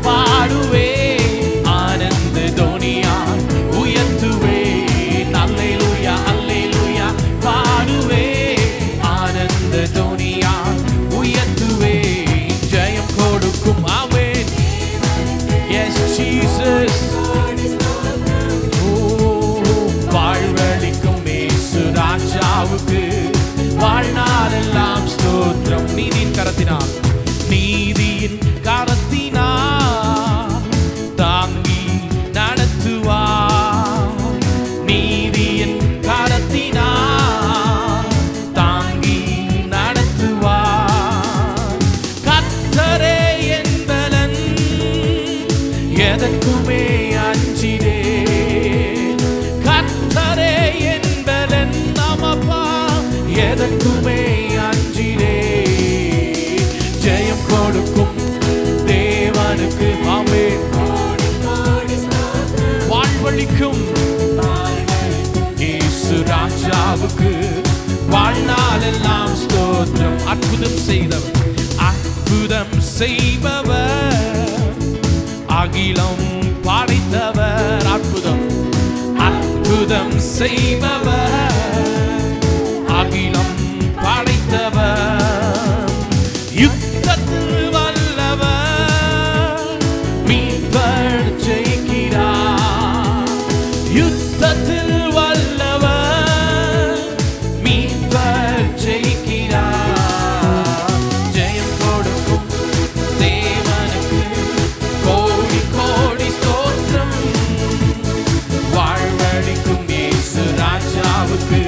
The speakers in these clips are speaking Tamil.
பாடுவே ஆனந்த தோனியால் உயர்த்துவே அல்லேலூயா அல்லேலூயா பாடுவே ஆனந்த தோனியால் உயர்த்துவே ஜெயம் கொடுக்கும் ஆமென் எஸ் ஜீசஸ் வாழ்வளிக்கும் இயேசு ராஜாவுக்கு வாழ்நாளெல்லாம் ஸ்தோத்திரம் நீதியின் கரத்தினால் நீதியின் கரத்தினால் தாங்கி நடத்துவார் நீதியின் கரத்தினால் தாங்கி நடத்துவார் கர்த்தரே என் பலன் எதற்குமே அஞ்சிடே கர்த்தரே என் பலன் நமப்பா எதற்குமே அஞ்சிடே ஜெயம் கொடுக்கும் தேவனுக்கு ஆமென் வாழ்வளிக்கும் இயேசு ராஜாவுக்கு வாழ்நாளெல்லாம் ஸ்தோத்திரம் அற்புதம் செய்பவர் அகிலம் படைத்தவர் அற்புதம் செய்பவர் அகிலம் படைத்தவர் யுத்தத்தில் வல்லவர் மீட்பர் ஜெயிக்கிறார் யுத்தத்தில் வல்லவர் மீட்பர் ஜெயிக்கிறார் ஜெயம் கொடுக்கும் தேவனுக்கு கோடி கோடி ஸ்தோத்திரம் வாழ்வளிக்கும் இயேசு ராஜாவுக்கு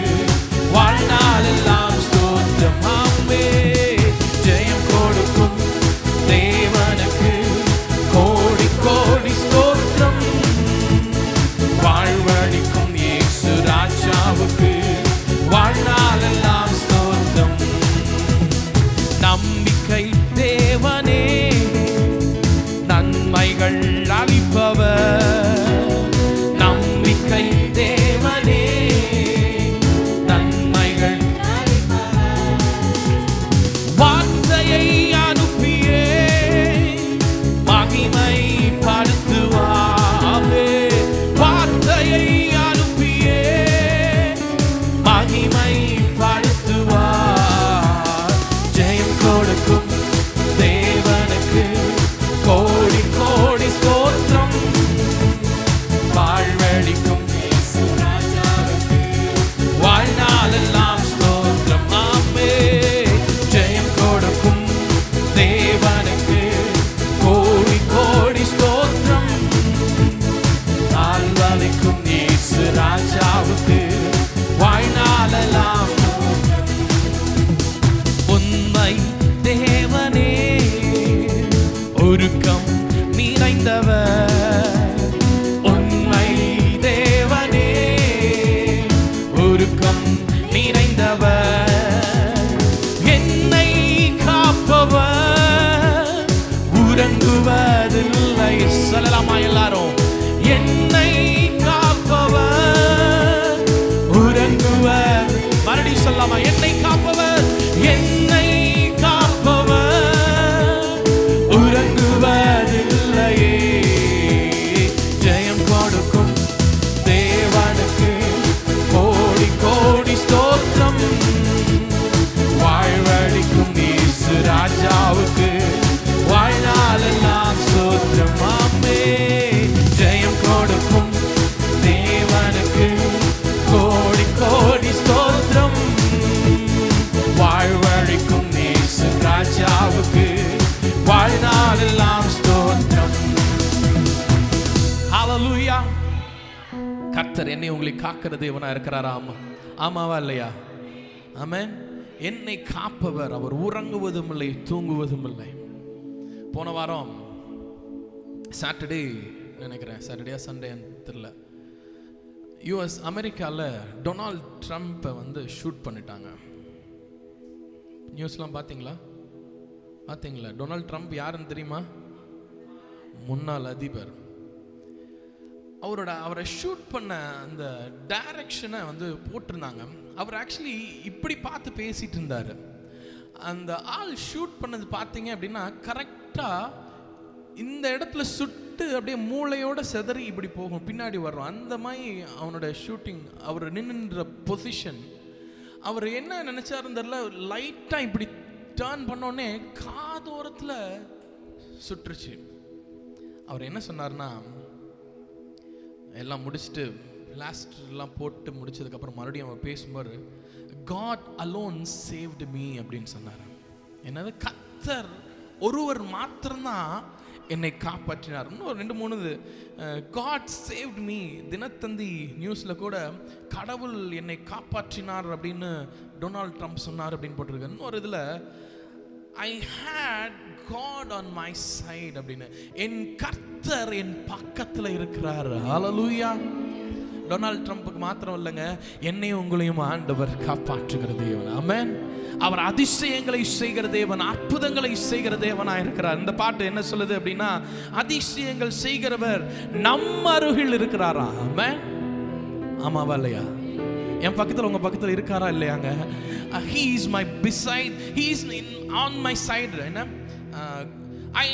வாழ்நாளெல்லாம் ஸ்தோத்திரம் ஆமென் ஜெயம் கொடுக்கும் தேவனுக்கு கோடி கோடி ஸ்தோத்திரம் வாழ்வளிக்கும் இயேசு ராஜாவுக்கு வாழ்நாளெல்லாம் ஸ்தோத்திரம் நம்பிக்கை தேவனே நன்மைகள் அளிப்பவர் நம்பிக்கை தேவனே நன்மைகள் வார்த்தையை அனுப்பியே மகிமை படுத்துவாரே வார்த்தையை அனுப்பியே மகிமை படுத்துவார் ஜெயம் கொடுக்கும் தேவனுக்கு கோடி கோடி ஸ்தோத்திரம் வாழ்வளிக்கும் இயேசு ராஜாவுக்கு வாழ்நாளெல்லாம் ஸ்தோத்திரம் ஆமென் ஜெயம் கொடுக்கும் தேவனுக்கு கோடி கோடி ஸ்தோத்திரம் வாழ்வளிக்கும் இயேசு ராஜாவுக்கு வாழ்நாளெல்லாம் உண்மை தேவனே ஒருக்கம் நிறைந்தவர் உண்மை தேவனே ஒருக்கம் நிறைந்தவர் என்னை காப்பவர் உறங்குவதில்லை சொல்லலாமா எல்லாரும் என்னை காப்பவர் உறங்குவர் மறுபடி சொல்லலாமா என்னை காப்பவர் என்னை காப்பவர் உறங்குவதில்லையே ஜெயம் கொடுக்கும் தேவனுக்கு கோடி கோடி ஸ்தோத்திரம் வாழ்வளிக்கும் இயேசு ராஜாவுக்கு வாழ்நாளெல்லாம் ஸ்தோத்திரம் ஆமென் ஜெயம் கொடுக்கும் தேவனுக்கு கோடி கோடி ஸ்தோத்திரம் வாழ்வளிக்கும் இயேசு ராஜாவுக்கு வாழ்நாளெல்லாம் ஸ்தோத்திரம் ஹல்லேலூயா கர்த்தர் என்னை உங்களை காக்கிற தேவனா இருக்கிறாரா ஆமாவா இல்லையா ஆமென் என்னை காப்பவர் அவர் உறங்குவதும் இல்லை தூங்குவதும் இல்லை போன வாரம் சாட்டர்டே நினைக்கிறேன் சாட்டர்டே சண்டே தெரியல யூஎஸ் அமெரிக்காவில் டொனால்ட் ட்ரம்ப்பை வந்து ஷூட் பண்ணிட்டாங்க நியூஸ்லாம் பார்த்தீங்களா டொனால்ட் ட்ரம்ப் யாருன்னு தெரியுமா முன்னாள் அதிபர் அவரை ஷூட் பண்ண அந்த டைரக்ஷனை வந்து போட்டிருந்தாங்க அவர் ஆக்சுவலி இப்படி பார்த்து பேசிட்டு இருந்தார் அந்த ஆள் ஷூட் பண்ணது பார்த்தீங்க அப்படின்னா கரெக்டாக இந்த இடத்துல சுட்டு அப்படியே மூளையோட செதறி இப்படி போகும், பின்னாடி வர்றோம். அந்த மாதிரி அவனோட ஷூட்டிங், அவர் நின்றுன்ற பொசிஷன். அவர் என்ன நினைச்சாருன்னு தெரியல, லைட்டாக இப்படி டர்ன் பண்ணோடனே காதோரத்தில் சுட்டுருச்சு. அவர் என்ன சொன்னார்னா, எல்லாம் முடிச்சுட்டு பிளாஸ்டர்லாம் போட்டு முடிச்சதுக்கப்புறம் மறுபடியும் அவர் பேசும்போது, God alone saved me அப்படின்னு சொன்னார். என்னது? கர்த்தர் ஒருவர் மாத்திரம்தான் என்னை காப்பாற்றினார். இன்னும் 2-3 God saved me. தினத்தந்தி நியூஸில் கூட கடவுள் என்னை காப்பாற்றினார் அப்படின்னு டொனால்ட் ட்ரம்ப் சொன்னார் அப்படின்னு போட்டிருக்கு. இன்னொரு இதில் I had God on my side அப்படின்னு, என் கர்த்தர் என் பக்கத்தில் இருக்கிறார். ஹல்லேலூயா. டொனால்ட் ட்ரம்ப்புக்கு மாத்திரம் இல்லைங்க, என்னையும் உங்களையும் ஆண்டவர் காப்பாற்றுகிற தேவன். ஆமென். அவர் அதிசயங்களை செய்கிற தேவன், அற்புதங்களை செய்கிற தேவனா இருக்கிறார். இந்த பாட்டு என்ன சொல்லுது அப்படின்னா, அதிசயங்கள் செய்கிறவர் நம்ம அருகில் இருக்கிறாரா? ஆமென். ஆமாவா இல்லையா? என் பக்கத்தில் உங்க பக்கத்தில் இருக்காரா இல்லையாங்க? He is my beside, he is on my side. என்ன? I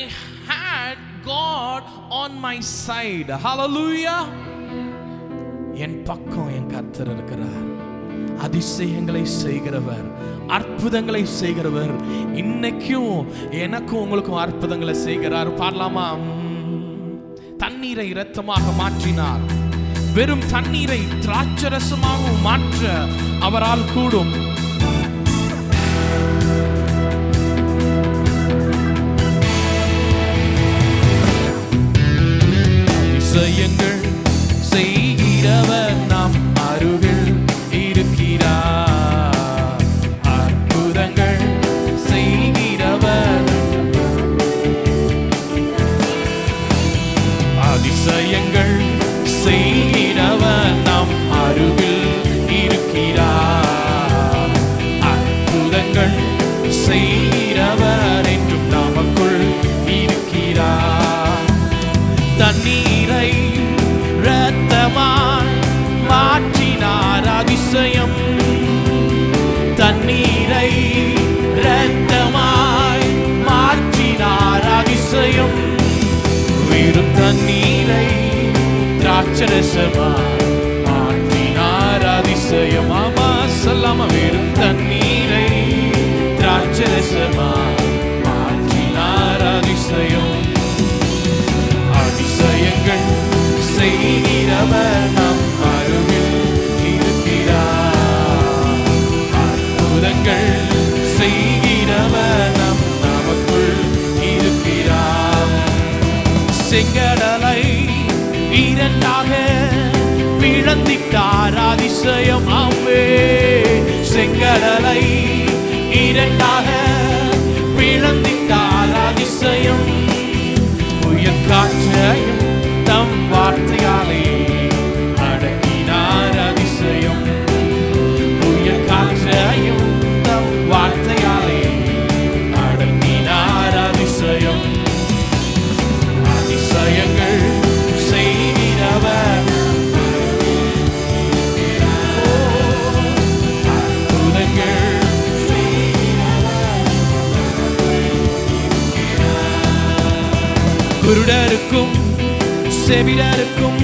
had God on my side. Hallelujah. என் பக்கம் என் கர்த்தர் இருக்கிறார். அதிசயங்களை செய்கிறவர், அற்புதங்களை செய்கிறவர். இன்னைக்கும் எனக்கும் உங்களுக்கும் அற்புதங்களை செய்கிறார். பாடலாமா? தண்ணீரை இரத்தமாக மாற்றினார், வெறும் தண்ணீரை திராட்சரசமாக மாற்ற அவரால் கூடும். அதிசயங்கள் செய்கிறவர் நம் அருகில் இருக்கிறார். அற்புதங்கள் செய்கிறவர், அதிசயங்கள் செய்கிறவர் நம் அருகில் இருக்கிறார். அற்புதங்கள் செய்கிறவர் என்றும் நமக்குள் இருக்கிறார். தண்ணீரை இரத்தமாய் மாற்றினார். அதிசயம். தண்ணீரை இரத்தமாய் மாற்றினார். அதிசயம். வெறும் தண்ணீரை திராட்சரசமாய் மாற்றினார். அதிசயம். ஆமா சொல்லாம, வெறும் தண்ணீரை திராட்சரசமாய் மாற்றினார். அதிசயம். அதிசயங்கள் செய்கிறவர் நம் அருகில் இருக்கிறார். அற்புதங்கள் செய்கிறவர் நமக்குள் இருக்கிறார். செங்கடலை இரண்டாக பிளந்திட்டார். அதிசயம். ஆமே. செங்கடலை இரண்டாக பிளந்திட்டார். அதிசயம். புயல் காற்றையும் தம் வார்த்தையாலே அடக்கினார். அதிசயம். புயல் காற்றையும் தம் வார்த்தையாலே அடக்கினார். அதிசயம். அதிசயங்கள் செய்கிறவர், அற்புதங்கள் குருடருக்கும் செவிடருக்கும்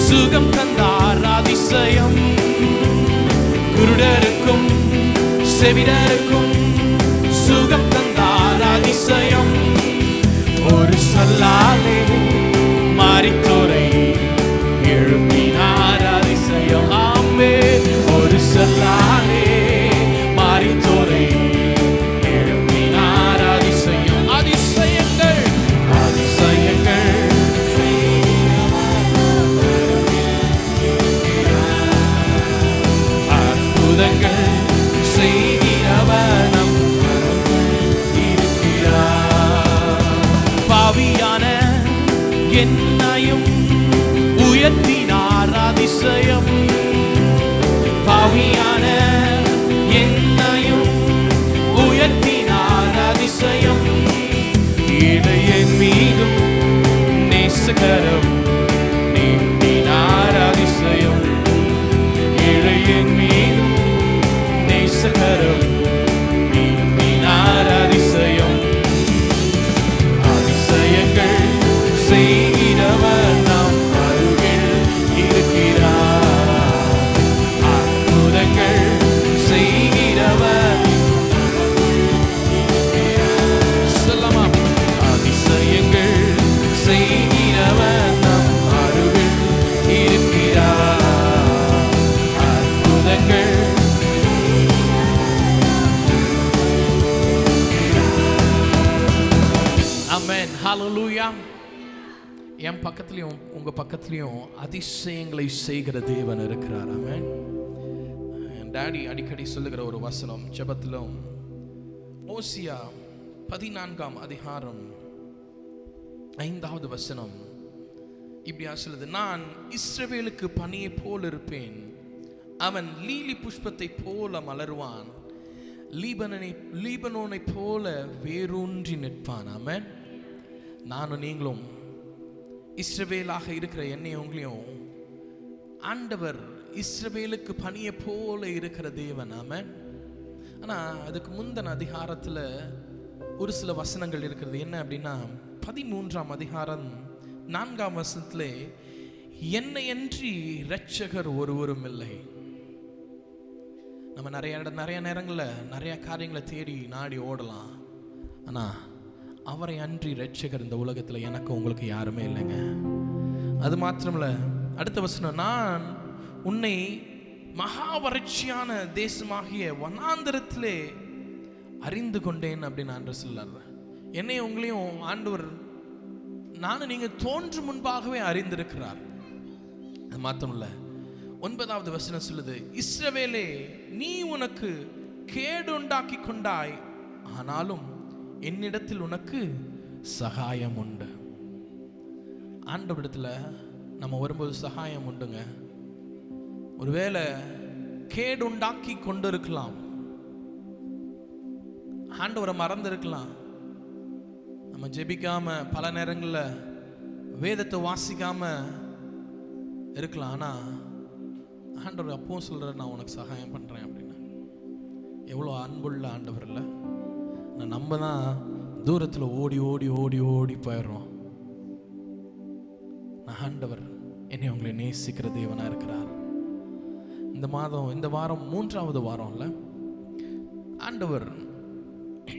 சுகம் தந்தார். அதிசயம். குருடருக்கும் செவிடருக்கும் சுகம் தந்தார். அதிசயம். ஒரு சொல்லாலே மரித்தோரை எழுப்பினார். அதிசயம். ஆமே. ஒரு சொல்லாலே மரித்தோரை எழுப்பினார். அதிசயம். அதிசயங்கள் அதிசயங்கள் அற்புதங்கள் செய்கிறவர் நம் இருக்கிறார். பாவியான என்னையும் உயர்த்தினார். அதிசயம். பாவியான என்னையும் உயர்த்தினார். அதிசயம். இளையன் மீதும் நேசகரம் நீட்டினார். அதிசயம். இளையன் மீதும் நேசகரம் நீட்டினார். அதிசயம். அதிசயங்கள் என் பக்கத்துலையும் உங்கள் பக்கத்துலையும் அதிசயங்களை செய்கிற தேவன் இருக்கிறார். ஆமென். டாடி அடிக்கடி சொல்லுகிற ஒரு வசனம் ஜெபத்திலும், ஓசியா 14ஆம் அதிகாரம் 5வது வசனம் இப்படியா சொல்லுது, நான் இஸ்ரவேலுக்கு பனியை போல் இருப்பேன், அவன் லீலி புஷ்பத்தை போல மலருவான், லீபனோனை போல வேரூன்றி நிற்பான். ஆமென். நானும் நீங்களும் இஸ்ரவேலாக இருக்கிற என்னையும் உங்களையும் ஆண்டவர் இஸ்ரவேலுக்கு பனியை போல இருக்கிற தேவன். ஆமென். ஆனால் அதுக்கு முந்தின அதிகாரத்தில் ஒரு சில வசனங்கள் இருக்கிறது. என்ன அப்படின்னா 13ஆம் அதிகாரம் 4ஆம் வசனத்தில், என்னையன்றி இரட்சகர் ஒருவரும் இல்லை. நம்ம நிறைய நேரங்களில் நிறைய காரியங்களை தேடி நாடி ஓடலாம், ஆனால் அவரை அன்றி இரட்சகர் இந்த உலகத்தில் எனக்கு உங்களுக்கு யாருமே இல்லைங்க. அது மாத்திரமில்ல, அடுத்த வசனம், நான் உன்னை மகா வறட்சியான தேசமாகிய வனாந்தரத்திலே அறிந்து கொண்டேன் அப்படின்னு ஆண்டவர் சொல்றார். என்னையும் உங்களையும் ஆண்டவர் நானும் நீங்கள் தோன்றும் முன்பாகவே அறிந்திருக்கிறார். அது மாத்திரமில்ல, 9வது வசனம் சொல்லுது, இஸ்ரவேலே நீ உனக்கு கேடு உண்டாக்கி கொண்டாய், ஆனாலும் என்னிடத்தில் உனக்கு சகாயம் உண்டு. ஆண்டவரிடத்துல நம்ம வரும்போது சகாயம் உண்டுங்க. ஒருவேளை கேடு உண்டாக்கி கொண்டு இருக்கலாம், ஆண்டவரை மறந்திருக்கலாம், நம்ம ஜெபிக்காம பல நேரங்களில் வேதத்தை வாசிக்காம இருக்கலாம். ஆனால் ஆண்டவர் அப்பவும் சொல்கிறார், நான் உனக்கு சகாயம் பண்ணுறேன் அப்படின்னு. எவ்வளோ அன்புள்ள ஆண்டவர் இல்லை? நம்ம தான் தூரத்தில் ஓடி ஓடி ஓடி ஓடி போயிடுறோம். ஆண்டவர் என்னை உங்களை நேசிக்கிற தேவனாக இருக்கிறார். இந்த வாரம் 3வது வாரம்ல ஆண்டவர்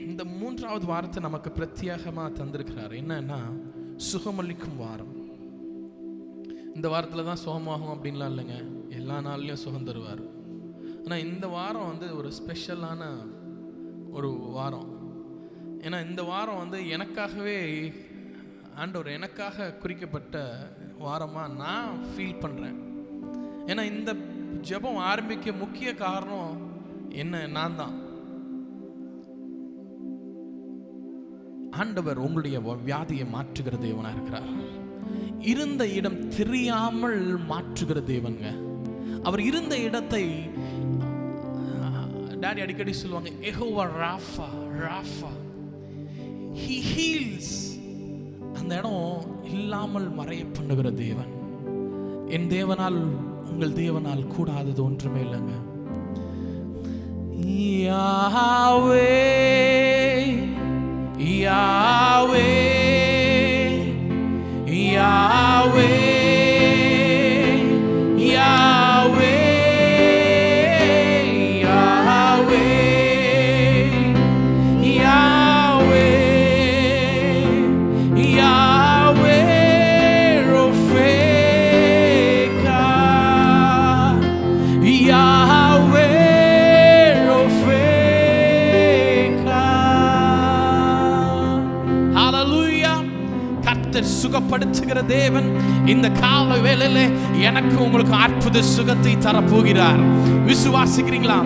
இந்த 3வது வாரத்தை நமக்கு பிரத்யேகமாக தந்திருக்கிறார். என்னன்னா சுகமளிக்கும் வாரம். இந்த வாரத்தில் தான் சுகமாகும் அப்படின்லாம் இல்லைங்க, எல்லா நாள்லையும் சுகம் தருவார். ஆனால் இந்த வாரம் வந்து ஒரு ஸ்பெஷலான ஒரு வாரம். ஏன்னா இந்த வாரம் எனக்காகவே ஆண்டவர் எனக்காக குறிக்கப்பட்ட வாரமாக நான் ஃபீல் பண்ணுறேன். ஏன்னா இந்த ஜெபம் ஆரம்பிக்க முக்கிய காரணம் நான் தான். ஆண்டவர் உங்களுடைய வியாதியை மாற்றுகிற தேவனாக இருக்கிறார். இருந்த இடம் தெரியாமல் மாற்றுகிற தேவனுங்க. அவர் இருந்த இடத்தை டாடி அடிக்கடி சொல்லுவாங்க, யெகோவா ராஃபா, ராஃபா, he heals. அந்த இடம் இல்லாமல் மறைய பண்ணுகிற தேவன். என் தேவனால் உங்கள் தேவனால் கூடாதது ஒன்றுமே இல்லைங்க. யாவே யாவே யாவே யாவே சுகப்படுத்துகிற தேவன் இந்த கால வேளையில எனக்கு உங்களுக்கு அற்புத சுகத்தை தரப்போகிறார். விசுவாசிக்கிறீங்களா?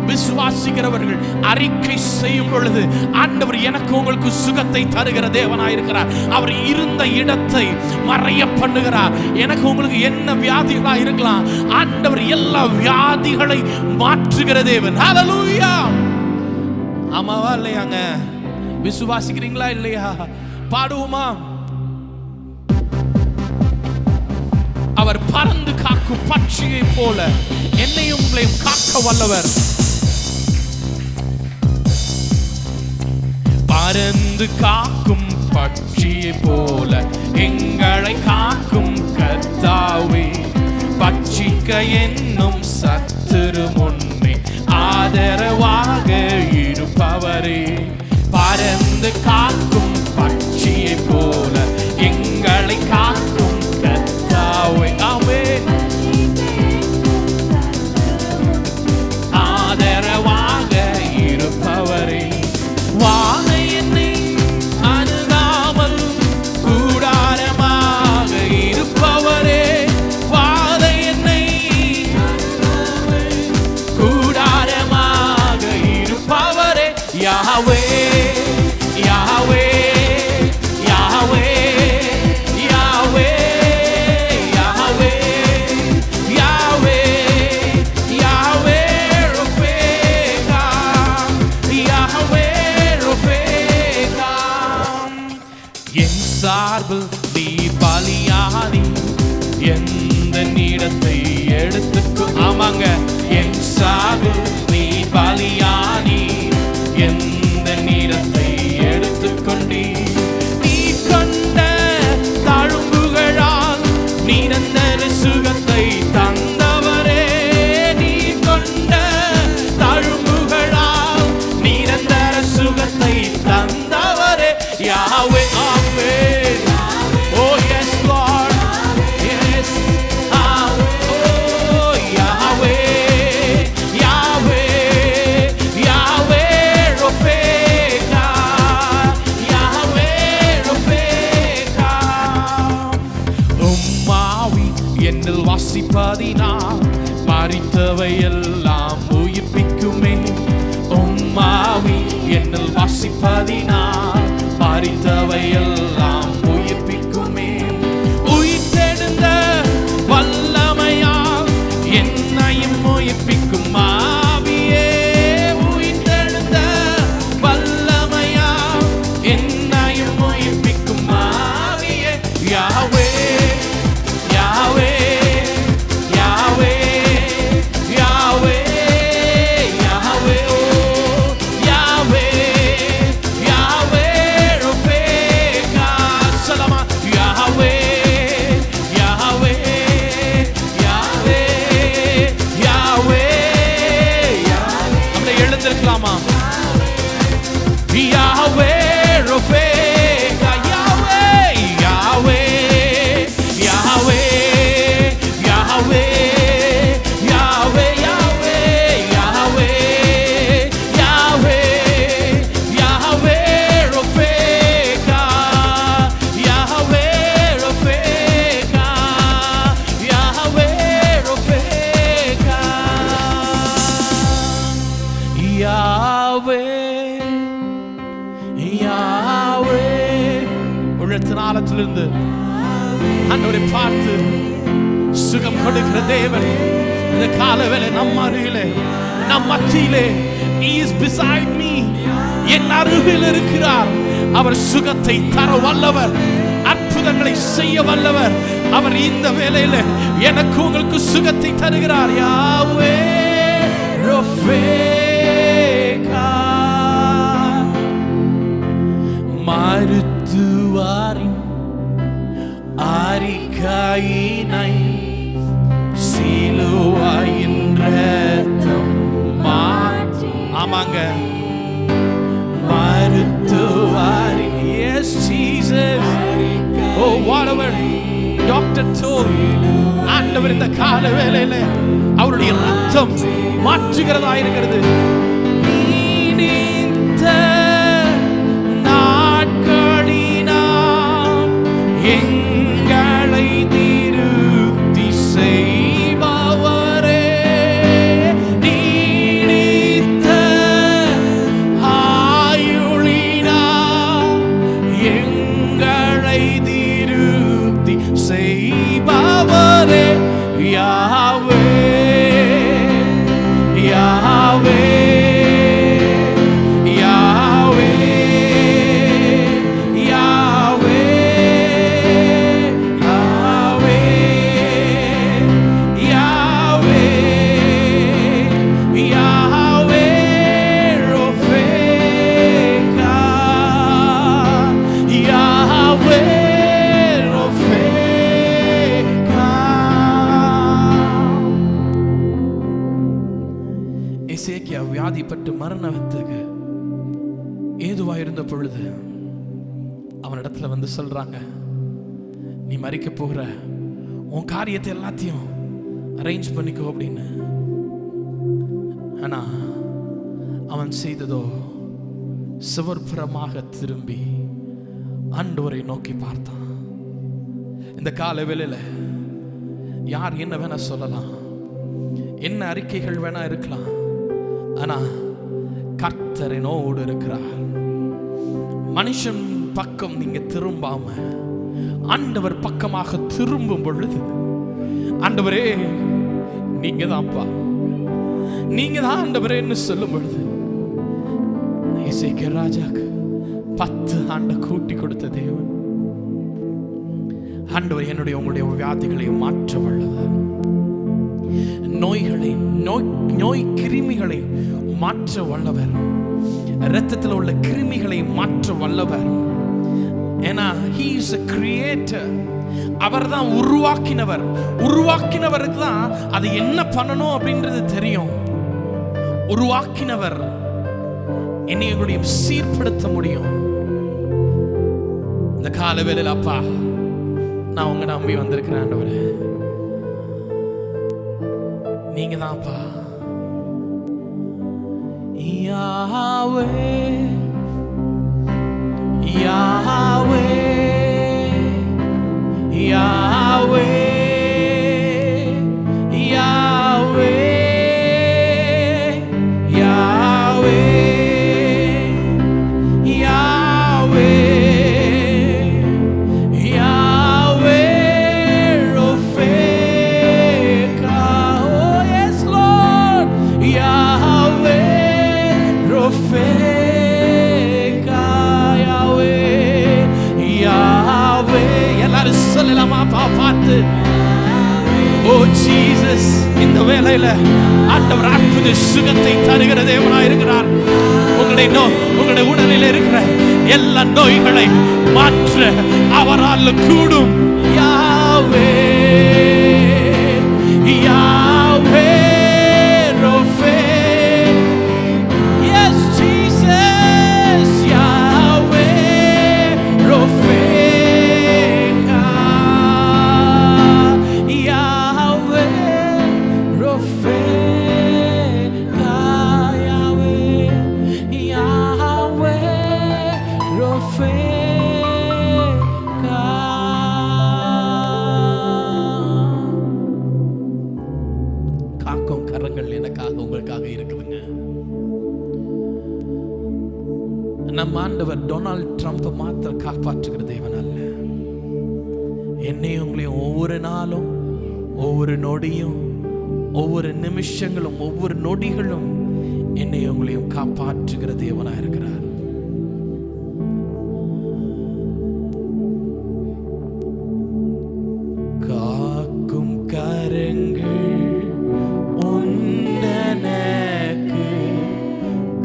விசுவாசிக்கிறவர்கள் அறிக்கை செய்யும் பொழுது ஆண்டவர் எனக்கு உங்களுக்கு சுகத்தை தருகிற தேவனாயிருக்கிறார். அவர் இருந்த இடத்தை மறைய பண்ணுகிறார். எனக்கு உங்களுக்கு என்ன வியாதிகளா இருக்கலாம், ஆண்டவர் எல்லா வியாதிகளை மாற்றுகிற தேவன். ஹல்லேலூயா. ஆமாவா இல்லையாங்க? விசுவாசிக்கிறீங்களா இல்லையா? பாடுவோமா? அவர் பறந்து காக்கும் பட்சியை போல என்னையும் உங்களையும் காக்க வல்லவர். பறந்து காக்கும் பட்சியை போல எங்களை காக்கும் கர்த்தாவே, பட்சிக்க என்னும் சத்துரு முன்னே ஆதரவாக இருப்பவரே, பறந்து காக்கும் பட்சியை போல எங்களை காக்கும் கர்த்தாவே, ஆதரவாக இருப்பவரே, வானை என்னை அணுகாமல் கூடாரமாக சாவு நீ பலியானி எந்த நீடத்தை எடுத்துக்கோ. ஆமாங்க, என் சாவு நீ பலியானி எந்த நீடத்தை எடுத்துக்கொண்டி. நீ கொண்ட தழும்புகளால் நிரந்தர சுகத்தை தந்தவரே. நீ கொண்ட தழும்புகளால் நிரந்தர சுகத்தை தந்தவரே. யாவே ஆவே. Oh yes Lord, yes. Oh Yahweh, Yahweh, Yahweh Rofeka, Yahweh Rofeka. உம்மாவி என்னில் வாசிப்பதினால் மரித்தவை எல்லாம் உயிர்ப்பிக்குமே. உம்மாவி என்னில் வாசிப்பதினால் மரித்தவை எல்லாம் உயிர்ப்பிக்குமே. உயிர்த்தெழுந்த வல்லமையால் என்னையும் உயிர்ப்பிக்கும் ஆவியே. உயிர்த்தெழுந்த வல்லமையால் என்னையும் உயிர்ப்பிக்கும் ஆவியே. யாவே யாவே யாவே யாவே யாவே ஓ யாவே யாவே ரஃபேகா சலமா. யாவே யாவே யாவே யாவே. நம்மளை எழுந்திருக்கலாமா? யாவே ரஃபேகா யாவே யாவே யாவே யாவே யாவே யாவே யாவே யாவே ரஃபேகா யாவே ரஃபேகா யாவே ரஃபேகா யாவே யாவே. உள்ளத்தின் ஆழத்திலிருந்து ஆண்டவரை பார்த்து சுகம் கொடுக்கிற தேவன் இந்த காலவேளை நம் அருகிலே நம் மத்தியிலே. He is beside me. என் அருகில் இருக்கிறார். அவர் சுகத்தை தர வல்லவர், அற்புதங்களை செய்ய வல்லவர். அவர் இந்த வேளையில எனக்கு உங்களுக்கு சுகத்தை தருகிறார். யாவே ரஃபேகா. மருத்துவாரின் அறிக்கையினை சிலுவையின் இரத்தம் மாற்றி. ஆமாங்க, மருத்துவாரின். Yes Jesus. Oh whatever doctor told, ஆண்டவர் இந்த கால வேளையில அவருடைய இரத்தம் மாற்றுகிறதா இருக்கிறது. நீடித்த நாட்களினால் எங்களை திருப்தி செய்பவரே. நீடித்த ஆயுளினால் எங்களை திருப்தி செய்பவரே. யாவே யாவே யாவே யாவே யாவே யாவே ரஃபேகா யாவே ரஃபேகா. எசேக்கியா வியாதிப்பட்டு மரணத்துக்கு ஏதுவாயிருந்த பொழுது அவனிடத்துல வந்து சொல்றாங்க, நீ மரிக்க போகிற, உன் காரியத்தை எல்லாத்தையும் அரேஞ்ச் பண்ணிக்கோ அப்படின்னு. ஆனா அவன் செய்ததோ சுவர்புறமாக திரும்பி ஆண்டவரை நோக்கி பார்த்தான். இந்த கால வேளையில யார் என்ன வேணா சொல்லலாம், என்ன அறிக்கைகள் வேணா இருக்கலாம், ஆனா கர்த்தர் என்னோடு இருக்கிறார். மனுஷன் பக்கம் நீங்க திரும்பாம ஆண்டவர் பக்கமாக திரும்பும் பொழுது, ஆண்டவரே நீங்க தான்ப்பா, நீங்க தான் ஆண்டவரேன்னு சொல்லும் பொழுது, எசேக்கியா ராஜாக்கு 10 ஆண்டு கூட்டி கொடுத்த தேவன் ஆண்டவர் என்னுடைய உங்களுடைய வியாதிகளை மாற்ற வல்லவர். நோய்களை நோய் கிருமிகளை மாற்ற வல்லவர். இரத்தத்தில் உள்ள கிருமிகளை மாற்ற வல்லவர். ஏன்னா he is a creator. அவர் தான் உருவாக்கினவர். உருவாக்கினவருக்கு தான் அது என்ன பண்ணணும் அப்படின்றது தெரியும். உருவாக்கினவர் என்னை எங்களுடைய சீர்படுத்த முடியும். இந்த கால வேளையில் அப்பா, நான் உங்க நம்பி வந்திருக்கிறேன் ஆண்டவரே. நீங்க தான் அப்பா. யாவே யாவே யாவே யாவே யாவே யாவே யாவே ரொஃபேகா. Oh yes Lord, யாவே ரொஃபேகா. யாவே யாவே எல்லாரும் சொல்லலாமா பார்த்து? ஓ ஜீசஸ், இந்த வேளையில ஆண்டவர் அற்புத சுகத்தை தருகிற தேவனாய் இருக்கிறார். உங்களுடைய உடலில் இருக்கிற எல்லா நோய்களை மாற்ற அவரால் கூடும். யாவே யாவே ரொஃபே. Yes Jesus, யாவே ரொஃபே. காக்கும் கரங்கள் எனக்காக உங்களுக்காக இருக்குதுங்க. நம்ம ஆண்டவர் டொனால்ட் ட்ரம்ப் மாத்திரம் காப்பாற்றுகிற தேவன் அல்ல. என்னையும் உங்களையும் ஒவ்வொரு நாளும், ஒவ்வொரு நொடியும், ஒவ்வொரு நிமிஷங்களும், ஒவ்வொரு நொடிகளும் என்னையும் உங்களையும் காப்பாற்றுகிற தேவனா இருக்கிறார். காக்கும் கரங்கள் உண்டனக்கு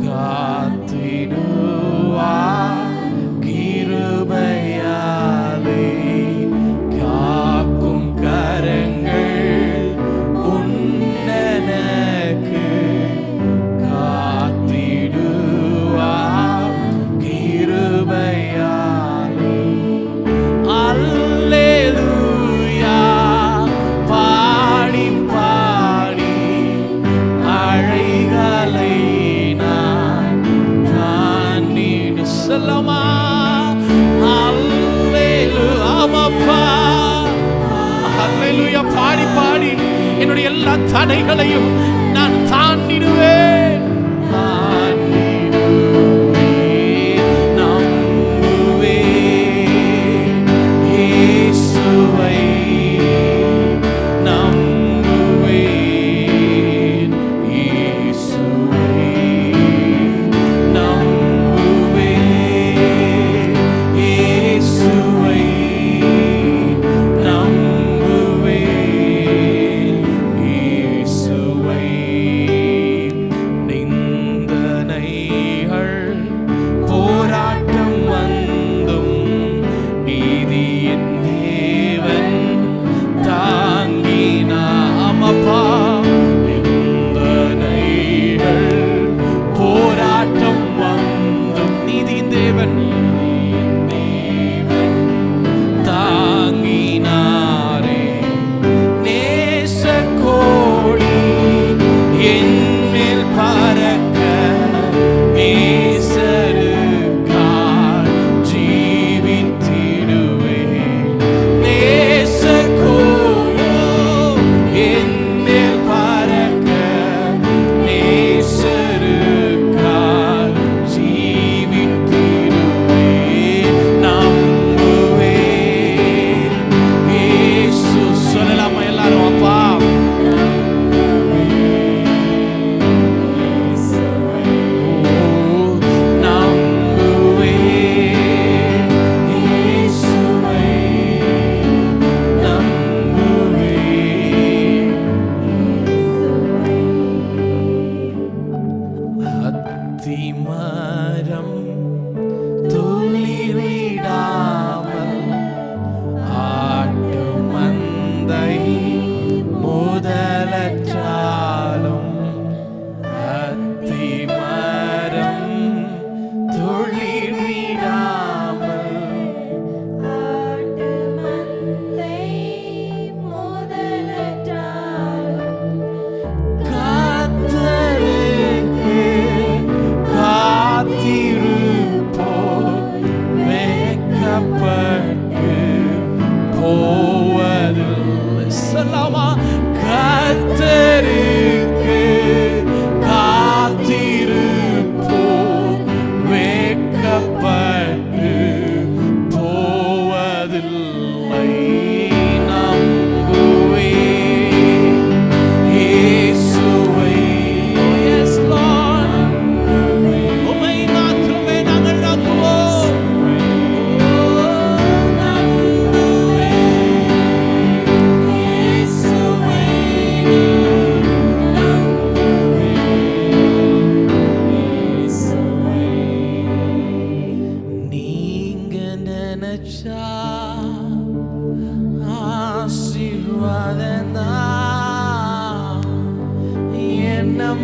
காத்திடுவா கிருபையாலே. காக்கும் கரங்கள் உண்டனக்கு காத்திடுவா கிருபையாலே. அல்லேலூயா பாடி பாடி அழைகளை நான் தாண்டிடு சொல்லமா. அல்லேலூயா ஆமாப்பா, அல்லேலூயா பாடி பாடி என்னுடைய எல்லா தடைகளையும் நான் தாண்டிடுவேன். நிந்த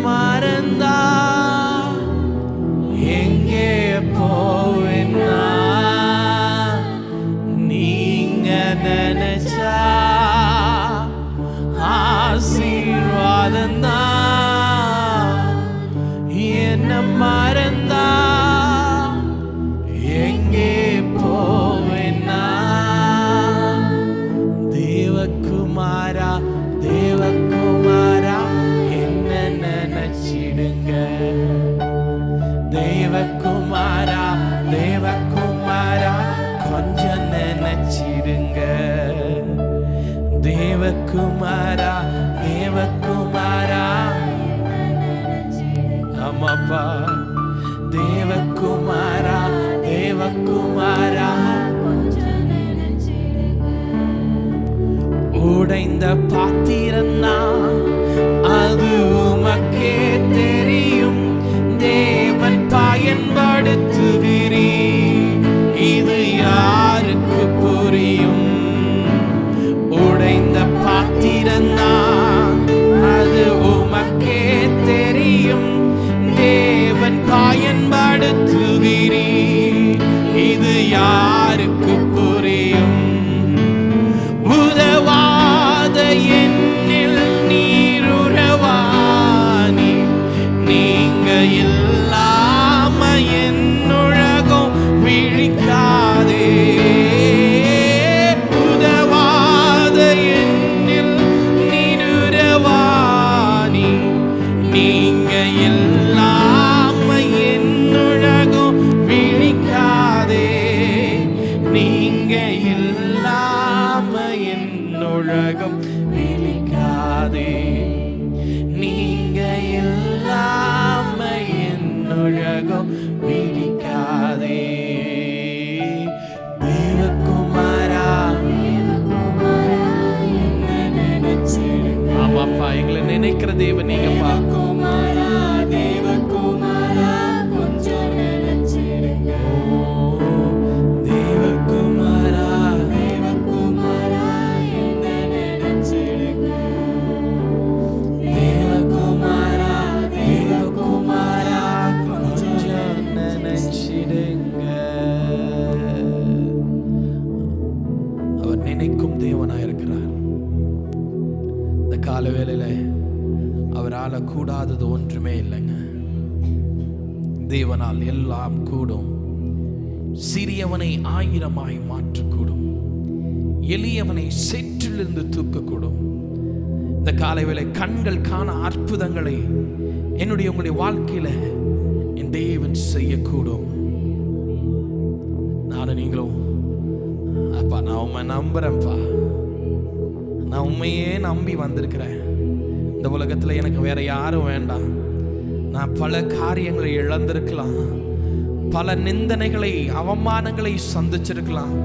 மறந்தா எங்கே போவேன்னா நீங்க நினைச்சா ஆசீர்வாதந்தா என்ன மறந்தா எங்கே போவேன்னா தேவகுமாரா தேவகுமாரா என்ன நினைச்சிடுங்க தேவகுமாரா தேவகுமாரா கொஞ்சம் நினைச்சிடுங்க தேவகுமாரா தேவகுமாரா ஆமாப்பா தேவகுமாரா தேவகுமாரா உடைந்த பாத்திரன்னா அது உமக்கே தெரியும் தேவன் பயன்படுத்துகிறீ இது யாருக்கு புரியும் உடைந்த பாத்திரன்னா அது உமக்கே தெரியும் தேவன் பயன்படுத்துகிறீ இது யாருக்கு புரியும் உதவாத என்னில் நீருறவானி நீங்க இல்லாம என்னுலகம் விழிக்காதே உதவாத என்னில் நீருறவானி நீங்க இல்லாம என்னுலகம் விழிக்காதே நீங்க இல்லாம என்னுலகம் விழிக்காதே நீங்க இல்லாம என்னுலகம் விழிக்காதே தேவகுமாரா ஆமாப்பா எங்களை நினைக்கிற தேவன் நீங்கப்பா குமாரா தேவகுமாரா கொஞ்சம் நினைச்சிடுங்க தேவகுமாரா தேவகுமாரா என்ன நினைச்சிடுங்க தேவகுமாரா தேவகுமாரா கொஞ்சம் நினைச்சிடுங்க அவர் நினைக்கும் தேவனாய் இருக்கிறார் இந்த கால வேளையில அவரால் கூடாதது ஒன்றுமே இல்லைங்க தேவனால் எல்லாம் கூடும் சிறியவனை 1000 மாற்றக்கூடும் எளியவனை சேற்றிலிருந்து தூக்கக்கூடும் இந்த காலை வேளை கண்கள் காண அற்புதங்களை என்னுடைய உங்களுடைய வாழ்க்கையில என் தேவன் செய்யக்கூடும் நானும் நீங்களும் அப்பா நான் உண்மை நம்புறேன்ப்பா நான் உண்மையே நம்பி வந்திருக்கிறேன் இந்த உலகத்துல எனக்கு வேற யாரும் வேண்டாம் நான் பல காரியங்களை இழந்திருக்கலாம் பல நிந்தனைகளை அவமானங்களை சந்திச்சிருக்கலாம்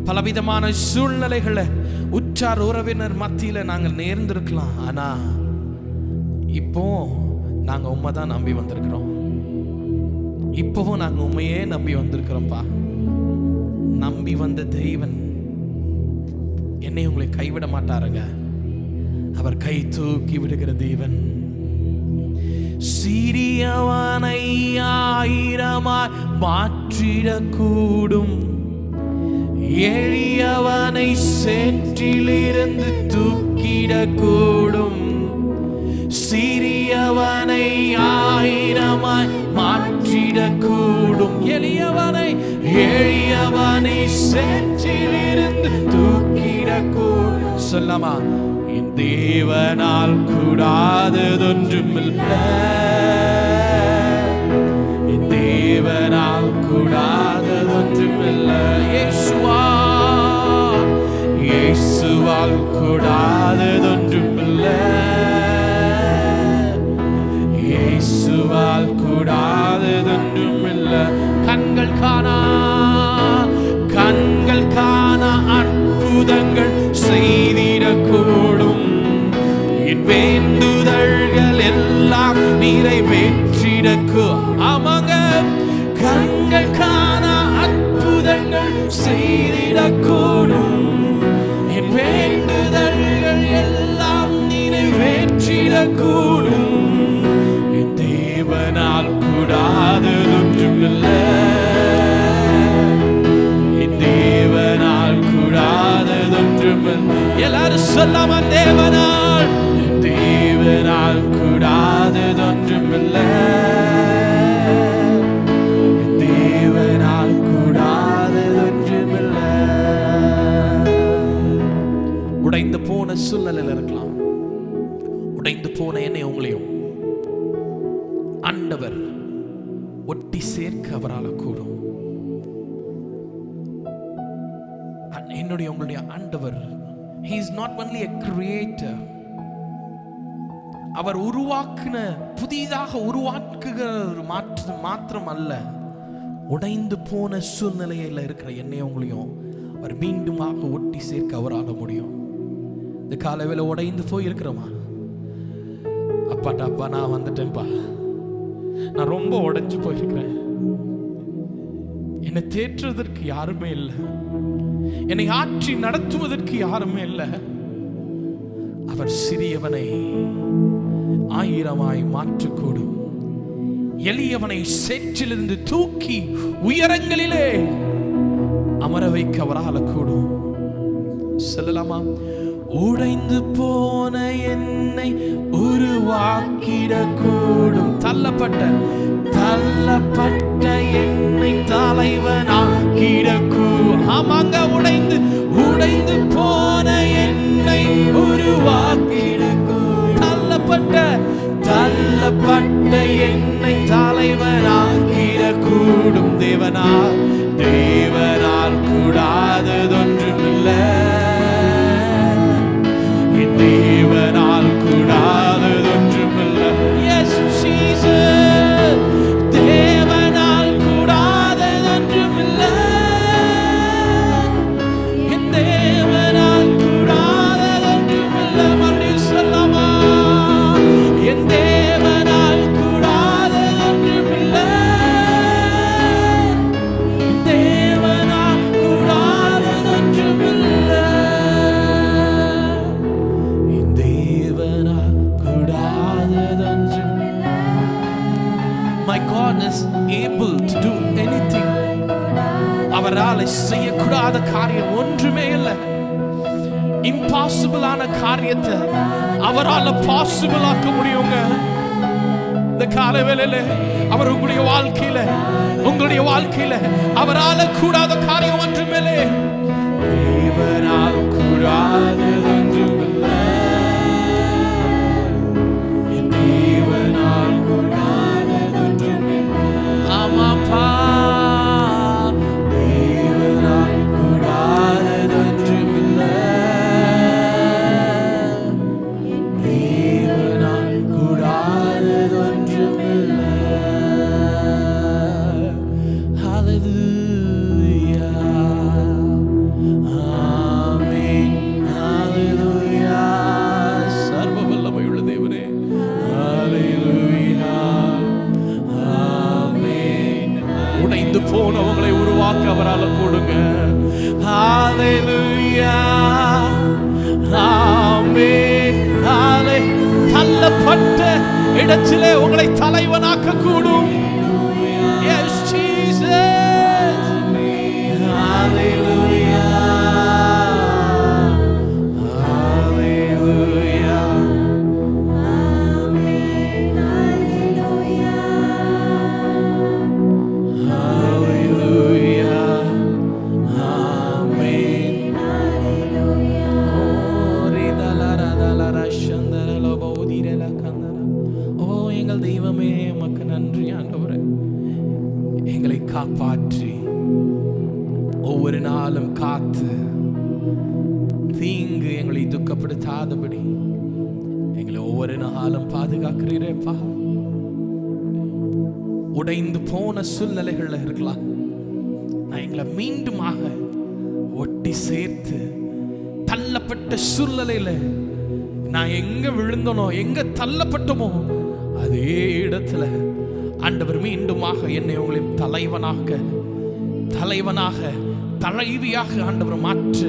பலவிதமான சூழ்நிலைகளை உற்றார் உறவினர் மத்தியில நாங்கள் நேர்ந்திருக்கலாம் ஆனா இப்போ நாங்க உண்மைதான் நம்பி வந்திருக்கிறோம் இப்பவும் நாங்க உண்மையே நம்பி வந்திருக்கிறோம்ப்பா நம்பி வந்த தெய்வன் என்னை உங்களை கைவிட மாட்டாருங்க அவர் கை தூக்கி விடுகிற தேவன் சிறியவனை 1000 மாற்றிடக்கூடும் எளியவனை சேற்றிலிருந்து தூக்கிடக்கூடும் சிறியவனை 1000 மாற்றிடக்கூடும் எளியவனை சேற்றிலிருந்து தூக்கிடக்கூடும் சொல்லாமா என் தேவனால் கூடாததொன்றுமில்லை என் தேவனால் கூடாததொன்றுமில்லை இயேசுவால் கூடாததொன்றுமில்லை இயேசுவால் கூடாததொன்றுமில்லை கண்கள் காண அற்புதங்கள் செய்திடக்கூடும் என் வேண்டுதல்கள் எல்லாம் நிறைவேற்றிடக்கூ ஆமாங்க கண்கள் காண அற்புதங்கள் செய்திடக்கூடும் என் வேண்டுதல்கள் எல்லாம் நிறைவேற்றிடக்கூடும் கூடாததொன்றுமில்லை. என் தேவனால் கூடாததொன்றுமில்லை. எல்லாரும் சொல்லாம தேவனால், என் தேவனால் கூடாததொன்றுமில்லை. என் தேவனால் கூடாததொன்றுமில்லை. உடைந்து போன சூழ்நிலையில் இருக்கலாம். உடைந்து போன என்னை உங்களையும் ஆண்டவர் ஒட்டி சேர்க்க அவரால் கூடும். என்னுடைய உங்களுடைய ஆண்டவர், he is not only a creator, அவர் உருவாக்குன புதிதாக உருவாக்குகிற ஒரு மாத்திரம் அல்ல, உடைந்து போன சூழ்நிலையில் இருக்கிற என்னையும் உங்களையும் அவர் மீண்டுமாக ஒட்டி சேர்க்க அவரால் முடியும். இந்த காலவேளை உடைந்து போய் இருக்கிறோமா? அப்பாட்டா நான் வந்துட்டேன்ப்பா, நான் ரொம்ப உடைஞ்சு போயிருக்கிறேன், என்னை தேற்றுவதற்கு யாருமே இல்லை, என்னை ஆற்றி நடத்துவதற்கு யாருமே இல்லை. அவர் சிறியவனை ஆயிரமாய் மாற்றக்கூடும், எளியவனை சேற்றிலிருந்து தூக்கி உயரங்களிலே அமர வைக்க அவரால் கூடும். சொல்லலாமா? உடைந்து போன என்னை உருவாக்கிட கூடும். தள்ளப்பட்ட என்னை தலைவனாக்கிட கூடும். ஆமாங்க, உடைந்து போன என்னை உருவாக்கிட கூடும். தள்ளப்பட்ட என்னை தலைவனாக்கிட கூடும். தேவனால் கூடாததொன்றுமில்லை. தேவனால் கூடாததொன்றுமில்லை. Yes, Jesus. தேவனால் கூடாததொன்றுமில்லை. என் தேவனால் கூடாததொன்றுமில்லை. மறுபடியும் சொல்லலாமா? என் தேவனால் கூடாததொன்றுமில்லை. என் தேவனால் கூடாததொன்றுமில்லை. My God is able to do anything. அவரால் செய்யக்கூடாத காரியம் ஒன்றுமே இல்லை. இம்பாசிபிள் ஆன காரியத்தை அவரால் பாசிபிள் ஆக்க முடியுங்க. இந்த காலவேளையில அவர் உங்களுடைய வாழ்க்கையில அவரால் கூடாத காரியம் ஒன்றுமே இல்லை. தேவனால் கூடாததொன்றுமில்லை. ஆமாப்பா, தேவனால் கூடாததொன்றுமில்லை. தேவனால் கூடாததொன்றுமில்லை. ஹல்லேலூயா, ஆமென், ஹல்லேலூயா. சர்வ வல்லமையுள்ள தேவனே, ஹல்லேலூயா. உடைந்து போனவங்களை உருவாக்க அவரால் கொடுங்க. ஹல்லேலூயா, ஆமென், தள்ளப்பட்ட இடத்திலே உங்களை தலைவனாக்க கூடும். Yes, Jesus. ஹல்லேலூயா, ஹல்லேலூயா. எங்கள் தெய்வமே, உமக்கு நன்றி ஆண்டவரே. எங்களை காப்பாற்றி ஒவ்வொரு நாளும் காத்து தீங்கு எங்களை துக்கப்படுத்தாதபடி எங்களை ஒவ்வொரு நாளும் பாதுகாக்கிறீரேப்பா. உடைந்து போன சூழ்நிலைகள்ல இருக்கலாம், நான் எங்களை மீண்டுமாக ஒட்டி சேர்த்து தள்ளப்பட்ட சூழ்நிலையில நான் எங்க விழுந்தனோ, எங்க தள்ளப்பட்டமோ அதே இடத்துல ஆண்டவர் மீண்டுமாக என்னை உங்களையும் தலைவனாக தலைவியாக ஆண்டவர் மாற்ற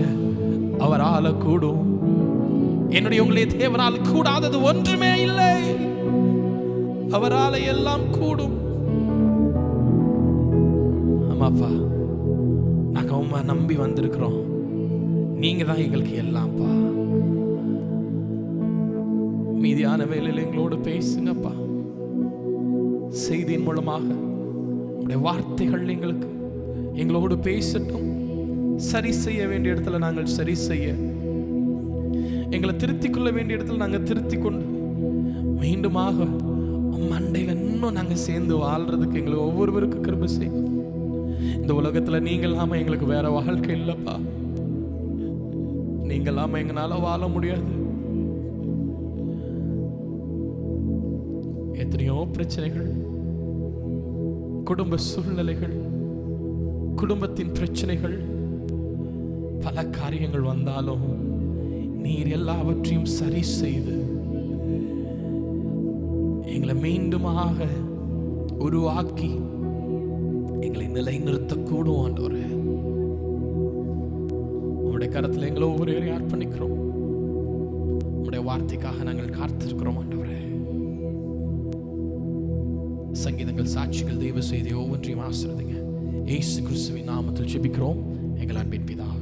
அவரால் கூடும். என்னுடைய உங்களுடைய தேவனால் கூடாதது ஒன்றுமே இல்லை. அவரால் எல்லாம் கூடும். ஆமாப்பா, நாங்கள் உம்மை நம்பி வந்திருக்கிறோம். நீங்க தான் எங்களுக்கு எல்லாம்ப்பா. மீதியான வேலையில் எங்களோடு பேசுங்கப்பா. செய்தியின் மூலமாக உடைய வார்த்தைகள் எங்களோடு பேசட்டும். சரி செய்ய வேண்டிய இடத்துல நாங்கள் சரி செய்ய, எங்களை திருத்திக் கொள்ள வேண்டிய இடத்துல நாங்கள் திருத்தி கொண்டு மீண்டுமாக மண்டையில் இன்னும் நாங்கள் சேர்ந்து வாழ்றதுக்கு எங்களுக்கு ஒவ்வொருவருக்கும் கிருபை செய்யும். இந்த உலகத்துல நீங்களாம எங்களுக்கு வேற வாழ்க்கை இல்லப்பா. நீங்களாம எங்களால வாழ முடியாது. எத்தனையோ பிரச்சனைகள், குடும்ப சூழ்நிலைகள், குடும்பத்தின் பிரச்சனைகள், பல காரியங்கள் வந்தாலும் நீர் எல்லாவற்றையும் சரி செய்து எங்களை மீண்டுமாக உருவாக்கி எங்களை நிலைநிறுத்தக்கூடும். ஆண்டவரே, உங்களுடைய கரத்தில் எங்களை ஒவ்வொருவரையும் அர்ப்பணிக்கிறோம். உங்களுடைய வார்த்தைக்காக நாங்கள் காத்திருக்கிறோம். ஆண்டவரே, சங்கீதங்கள், சாட்சிகள், தெய்வ செய்தி ஒவ்வொன்றையும் ஆசீர்வதிங்க. இயேசு கிறிஸ்துவின் நாமத்தில் ஜெபிக்கிறோம் எங்கள் அன்பின் பிதாவே.